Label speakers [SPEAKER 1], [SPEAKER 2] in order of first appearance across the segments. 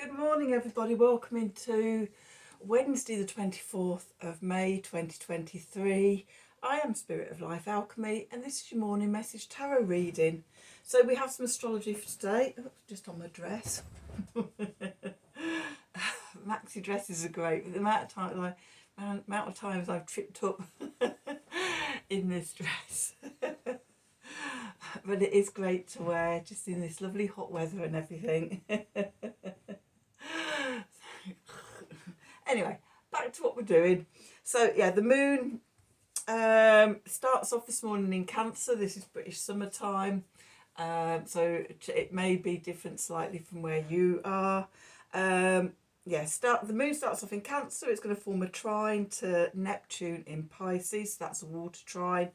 [SPEAKER 1] Good morning, everybody. Welcome into Wednesday, the 24th of May 2023. I am Spirit of Life Alchemy, and this is your morning message tarot reading. So, we have some astrology for today. Oh, just on my dress. Maxi dresses are great, but the amount of times I've tripped up in this dress. But it is great to wear, just in this lovely hot weather and everything. Anyway, back to what we're doing. So yeah, the moon starts off this morning in Cancer. This is British summertime, so it may be different slightly from where you are. The moon starts off in Cancer. It's going to form a trine to Neptune in Pisces. So that's a water trine.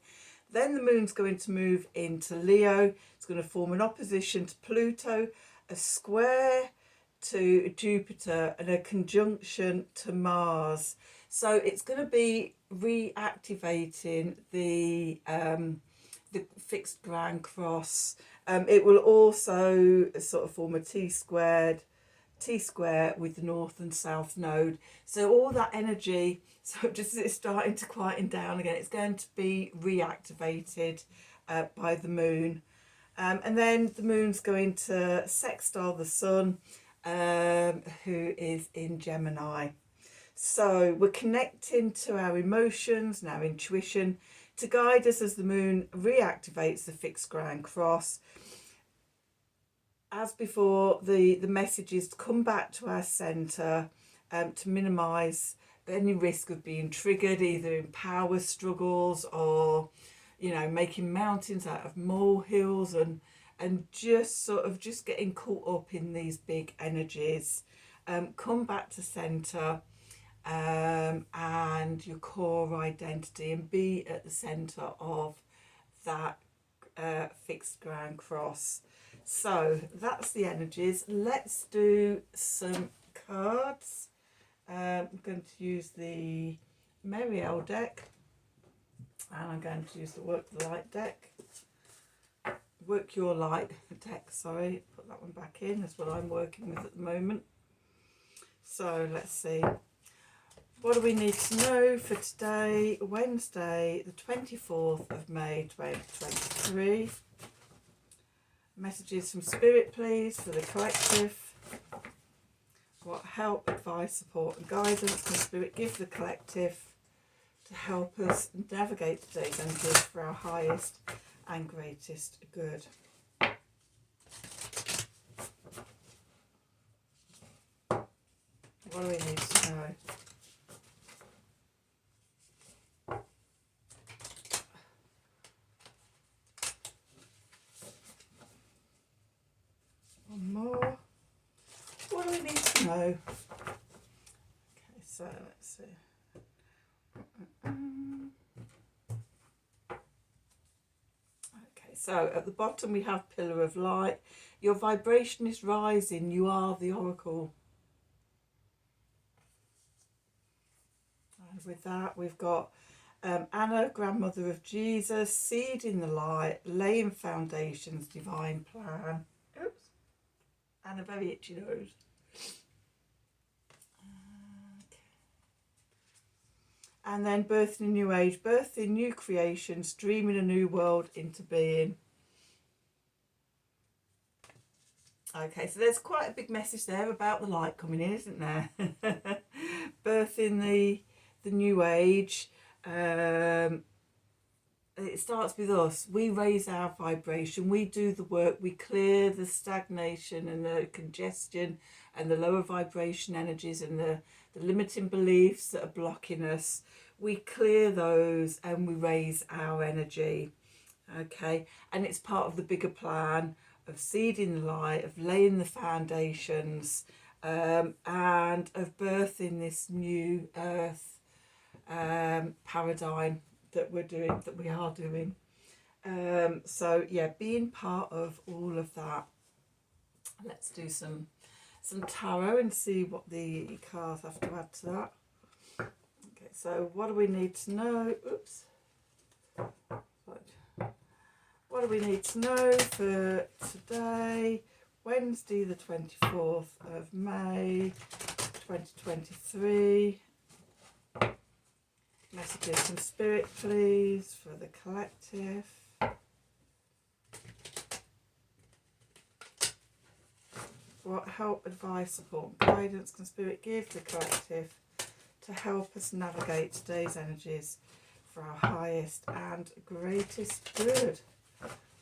[SPEAKER 1] Then the moon's going to move into Leo. It's going to form an opposition to Pluto, a square to Jupiter, and a conjunction to Mars. So it's going to be reactivating the fixed ground cross. It will also sort of form a T square with the north and south node. So all that energy, so just as it's starting to quieten down again, it's going to be reactivated by the moon. And then the moon's going to sextile the sun, who is in Gemini. So we're connecting to our emotions and our intuition to guide us as the moon reactivates the fixed ground cross. As before, the message is to come back to our centre, to minimise any risk of being triggered, either in power struggles or, making mountains out of molehills and just getting caught up in these big energies. Come back to centre and your core identity, and be at the centre of that fixed ground cross. So that's the energies. Let's do some cards. I'm going to use the Meriel deck, and I'm going to use the Work the Light deck. Work Your Light deck, sorry. Put that one back in. That's what I'm working with at the moment. So let's see. What do we need to know for today, Wednesday, the 24th of May 2023? Messages from Spirit, please, for the collective. What help, advice, support and guidance can Spirit give the collective to help us navigate today's energies for our highest and greatest good? What do we need to know? One more. What do we need to know? Okay, so let's see. Okay, so at the bottom we have Pillar of Light. Your vibration is rising. You are the oracle. And with that, we've got Anna, grandmother of Jesus, seed in the light, laying foundations, divine plan. Oops. And a very itchy nose. Okay. And then birthing a new age, birthing new creations, dreaming a new world into being. Okay, so there's quite a big message there about the light coming in, isn't there? Birthing the new age. It starts with us. We raise our vibration, we do the work, we clear the stagnation and the congestion and the lower vibration energies and the limiting beliefs that are blocking us. We clear those and we raise our energy. Okay, and it's part of the bigger plan of seeding the light, of laying the foundations, and of birthing this new earth paradigm that we are doing. So yeah, being part of all of that. Let's do some tarot and see what the cards have to add to that. Okay, so what do we need to know? Oops. What do we need to know for today, Wednesday the 24th of May 2023. Messages from Spirit, please, for the collective. What help, advice, support and guidance can Spirit give the collective to help us navigate today's energies for our highest and greatest good?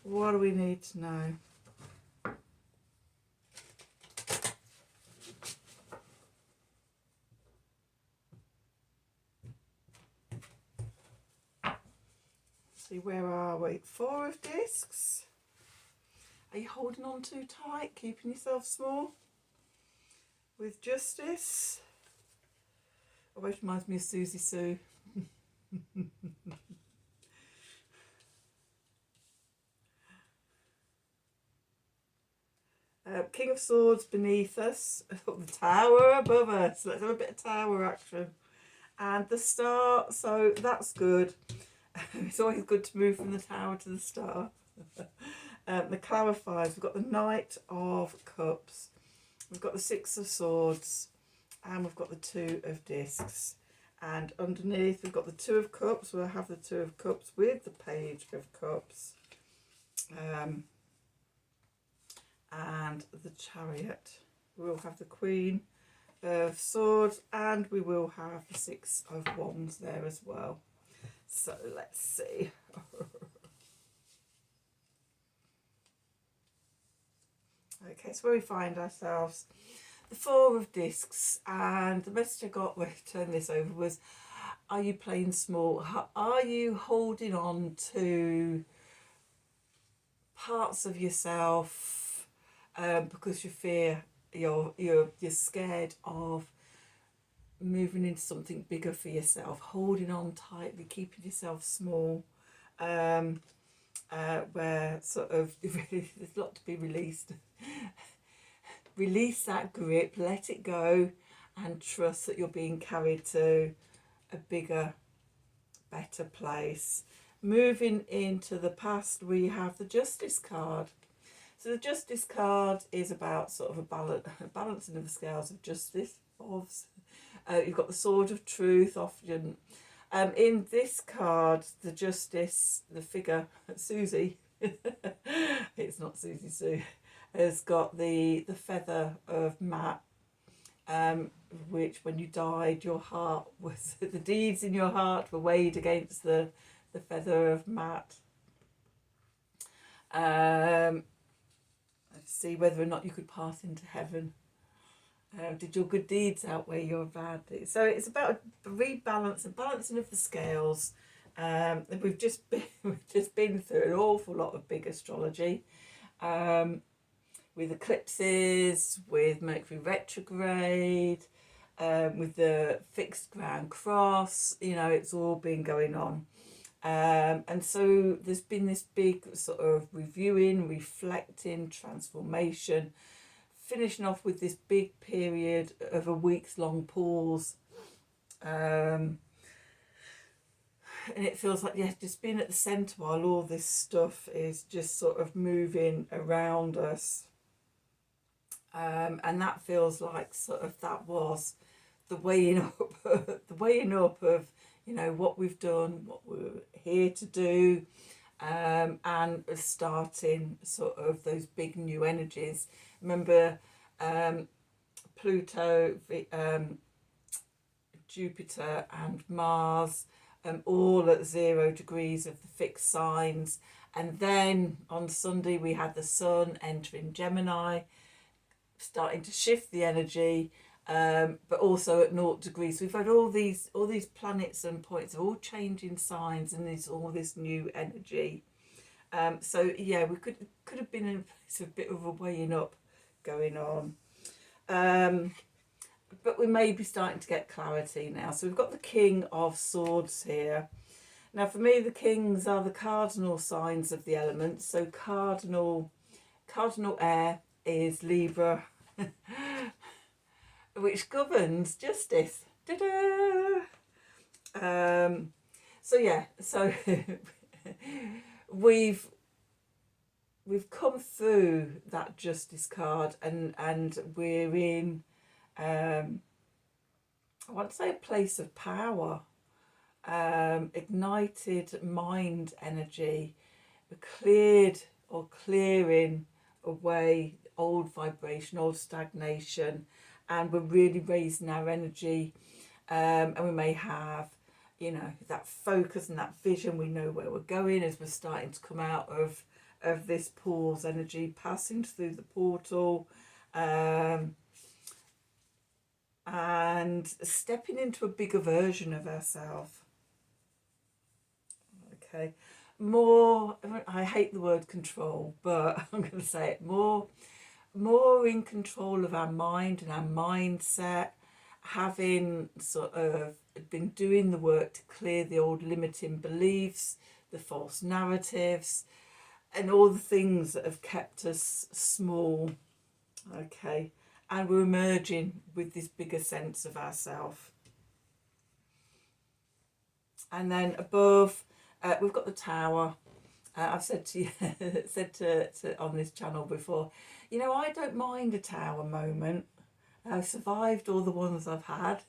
[SPEAKER 1] What do we need to know? See, where are we? 4 of discs. Are you holding on too tight, keeping yourself small? With justice. Always reminds me of Susie Sue. King of Swords beneath us. The Tower above us. Let's have a bit of tower action. And the Star, so that's good. It's always good to move from the Tower to the Star. The clarifiers, we've got the Knight of Cups, we've got the 6 of Swords, and we've got the 2 of Discs. And underneath we've got the 2 of Cups. We'll have the 2 of Cups with the Page of Cups, and the Chariot. We'll have the Queen of Swords, and we will have the 6 of Wands there as well. So let's see. Okay, so where we find ourselves, the 4 of Discs, and the message I got when I turned this over was, are you playing small? Are you holding on to parts of yourself because you fear, you're scared of moving into something bigger for yourself, holding on tightly, keeping yourself small, where sort of there's a lot to be released. Release that grip, let it go, and trust that you're being carried to a bigger, better place. Moving into the past, we have the Justice card. So the Justice card is about sort of a balancing of the scales of justice. You've got the Sword of Truth often. In this card, the Justice, the figure, Susie, it's not Susie Sue, has got the feather of Matt, which when you died, your heart was, the deeds in your heart were weighed against the feather of Matt. Let's see whether or not you could pass into heaven. Did your good deeds outweigh your bad deeds? So it's about a rebalance, a balancing of the scales. We've just been through an awful lot of big astrology, with eclipses, with Mercury retrograde, with the fixed ground cross. You know, it's all been going on. And so there's been this big sort of reviewing, reflecting, transformation, finishing off with this big period of a week's long pause. And it feels like, yeah, just being at the centre while all this stuff is just sort of moving around us. And that feels like sort of that was the weighing up, the weighing up of, you know, what we've done, what we're here to do, and starting sort of those big new energies. Remember, Pluto, Jupiter and Mars, all at 0 degrees of the fixed signs. And then on Sunday we had the Sun entering Gemini, starting to shift the energy, but also at 0 degrees. So we've had all these planets and points are all changing signs, and there's all this new energy. So yeah, we could have been in a place of a bit of a weighing up going on. But we may be starting to get clarity now. So we've got the King of Swords here. Now for me, the kings are the cardinal signs of the elements. So cardinal air is Libra, which governs justice. Ta-da! So yeah, so we've we've come through that Justice card, and we're in, I want to say, a place of power, ignited mind energy, cleared or clearing away old vibration, old stagnation, and we're really raising our energy. And we may have, you know, that focus and that vision. We know where we're going as we're starting to come out of this pool's energy, passing through the portal, and stepping into a bigger version of ourselves. Okay, more, I hate the word control, but I'm going to say it, more in control of our mind and our mindset, having sort of been doing the work to clear the old limiting beliefs, the false narratives, and all the things that have kept us small. Okay, and we're emerging with this bigger sense of ourself. And then above, we've got the tower. I've said to you, said to on this channel before, you know, I don't mind a tower moment. I've survived all the ones I've had,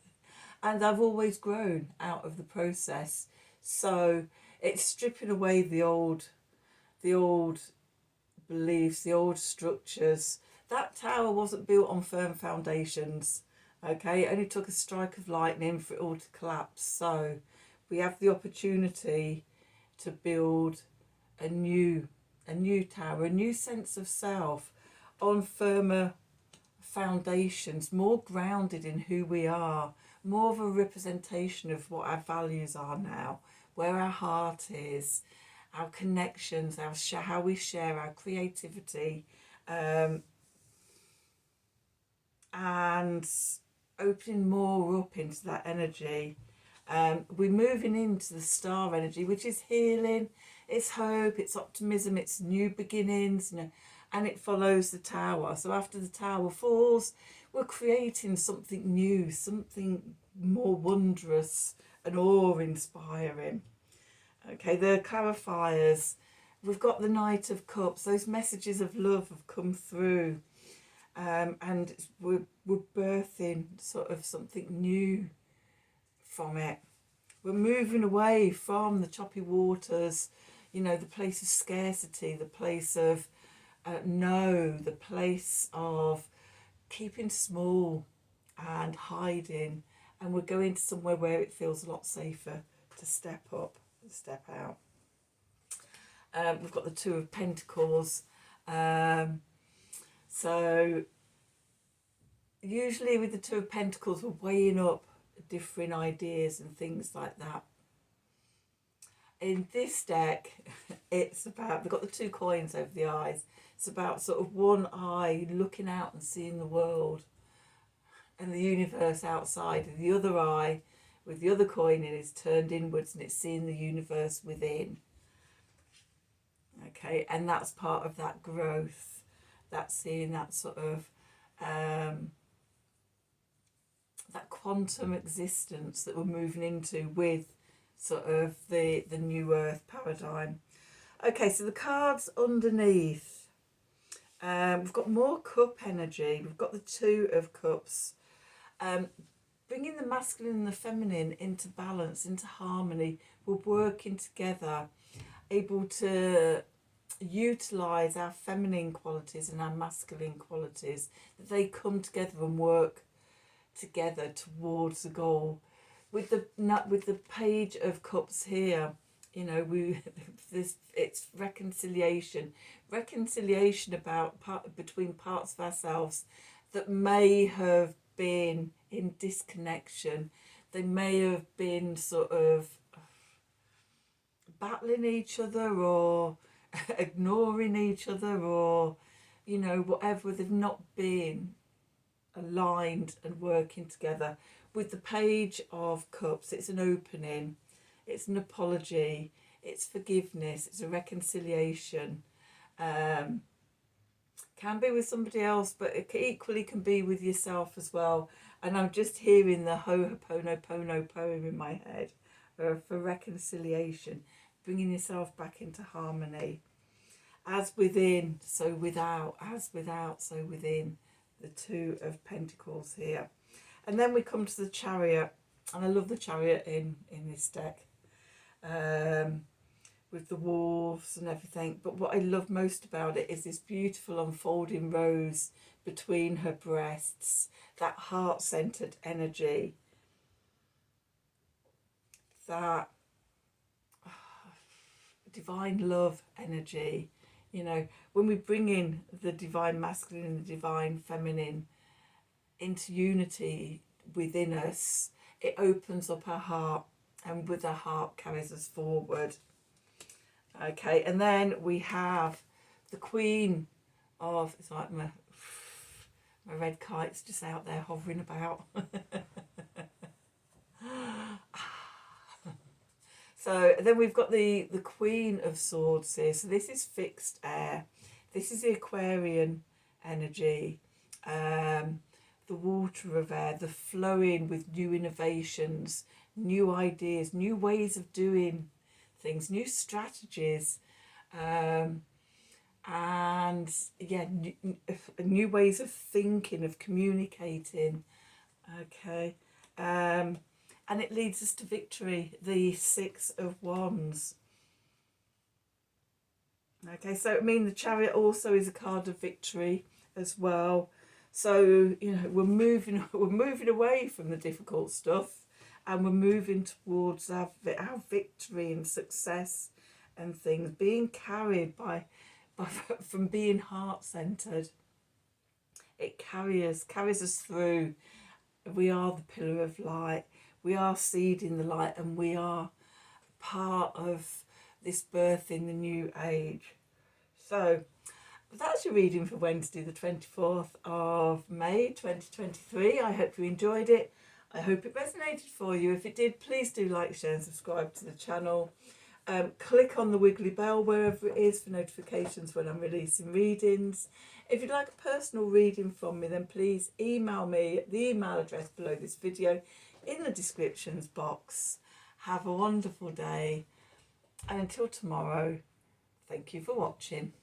[SPEAKER 1] and I've always grown out of the process. So it's stripping away the old beliefs, the old structures. That tower wasn't built on firm foundations. Okay, it only took a strike of lightning for it all to collapse. So we have the opportunity to build a new tower, a new sense of self on firmer foundations, more grounded in who we are, more of a representation of what our values are now, where our heart is, our connections, how we share our creativity, and opening more up into that energy. We're moving into the star energy, which is healing, it's hope, it's optimism, it's new beginnings, you know, and it follows the tower. So after the tower falls, we're creating something new, something more wondrous and awe-inspiring. Okay, the clarifiers, we've got the Knight of Cups. Those messages of love have come through, and we're birthing sort of something new from it. We're moving away from the choppy waters, you know, the place of scarcity, the place of the place of keeping small and hiding, and we're going to somewhere where it feels a lot safer to step up and step out. We've got the Two of Pentacles. So usually with the Two of Pentacles, we're weighing up different ideas and things like that. In this deck, it's about, we've got the two coins over the eyes. It's about sort of one eye looking out and seeing the world and the universe outside, and the other eye with the other coin in is turned inwards and it's seeing the universe within. Okay, and that's part of that growth, that's seeing that sort of that quantum existence that we're moving into with sort of the new earth paradigm. Okay, so the cards underneath, we've got more cup energy. We've got the Two of Cups, bringing the masculine and the feminine into balance, into harmony. We're working together, able to utilize our feminine qualities and our masculine qualities, that they come together and work together towards the goal. With the Page of Cups here, you know, it's reconciliation about between parts of ourselves that may have been in disconnection. They may have been sort of battling each other or ignoring each other, or, you know, whatever. They've not been aligned and working together. With the Page of Cups, it's an opening, it's an apology, it's forgiveness, it's a reconciliation. Can be with somebody else, but it equally can be with yourself as well. And I'm just hearing the Ho'oponopono poem in my head for reconciliation, bringing yourself back into harmony. As within, so without. As without, so within. The Two of Pentacles here. And then we come to the Chariot. And I love the Chariot in this deck. With the wolves and everything. But what I love most about it is this beautiful unfolding rose between her breasts. That heart-centered energy. That divine love energy. You know, when we bring in the divine masculine and the divine feminine into unity within us, it opens up our heart, and with our heart carries us forward. Okay, and then we have the Queen of, it's like my red kite's just out there hovering about. So then we've got the Queen of Swords here. So this is fixed air. This is the Aquarian energy. The water of air, the flowing with new innovations, new ideas, new ways of doing things, new strategies, and yeah, new ways of thinking, of communicating. Okay. And it leads us to victory, the Six of Wands. Okay, so I mean the Chariot also is a card of victory as well. So, you know, we're moving away from the difficult stuff, and we're moving towards our victory and success and things, being carried by from being heart-centered. It carries us through. We are the pillar of light. We are seeding the light, and we are part of this birth in the new age. So that's your reading for Wednesday, the 24th of May 2023. I hope you enjoyed it. I hope it resonated for you. If it did, please do like, share and subscribe to the channel. Click on the wiggly bell wherever it is for notifications when I'm releasing readings. If you'd like a personal reading from me, then please email me at the email address below this video in the descriptions box. Have a wonderful day, and until tomorrow, thank you for watching.